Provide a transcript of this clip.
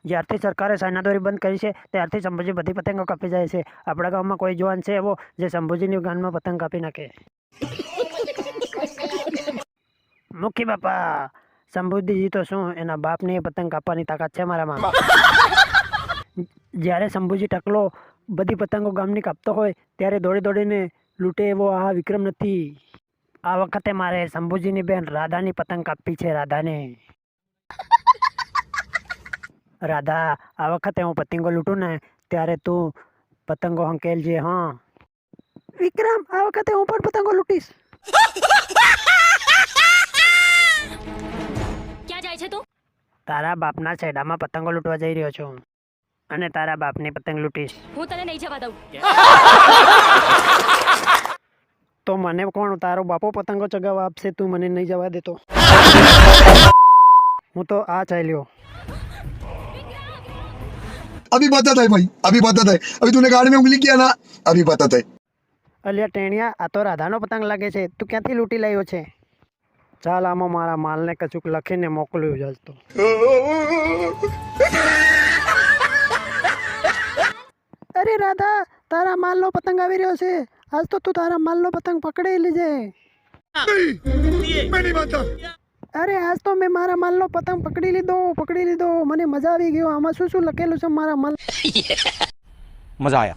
જ્યારથી સરકારે ચાઇનાદોરી બંધ કરી છે ત્યારથી શંભુજી બધી પતંગો કાપી જાય છે. આપણા ગામમાં કોઈ જવાન છે એવો જે શંભુજીની ગાનમાં પતંગ કાપી નાખે? મુખી બાપા, શંભુજી તો શું, એના બાપની પતંગ કાપવાની તાકાત છે મારામાં. જ્યારે શંભુજી ટકલો બધી પતંગો ગામની કાપતો હોય ત્યારે દોડી દોડીને લૂંટે એવો આ વિક્રમ નથી. આ વખતે મારે શંભુજીની બેન રાધાની પતંગ કાપી છે. રાધા, આ વખતે હું પતંગો લૂંટું ને ત્યારે તું પતંગો હંકેલજે. હા વિક્રમ, આ વખતે હું પણ પતંગો લૂંટીશ. ક્યાં જાય છે તું? તારા બાપના છેડામાં પતંગો લૂંટવા જઈ રહ્યો છું અને તારા બાપની પતંગ લૂંટીશ. હું તને નહીં જવા દઉં. તો મને કોણ તારો બાપો પતંગો ચગાવવા આપશે? તું મને નહીં જવા દેતો. હું તો આ ચાલ્યો. अभी बताता है भाई, अभी बताता है. अभी तूने गाड़ी में उंगली किया ना, अभी बताता है. અલ્યા ટેણિયા, આ તો રાધાનો પતંગ લાગે છે. તું ક્યાંથી લૂંટી લાવ્યો છે? ચાલ આમાં મારા માલને કશુંક લખીને મોકલ્યું જલતો. અરે રાધા, તારા માલનો પતંગ આવી રહ્યો છે. આજ તો તું તારા માલનો પતંગ પકડી લેજે. मैं नहीं मानता. અરે આજ તો મેં મારા માલનો પતંગ પકડી લીધો. મને મજા આવી ગયો. આમાં શું શું લખેલું છે મારા માલ? मजा आया.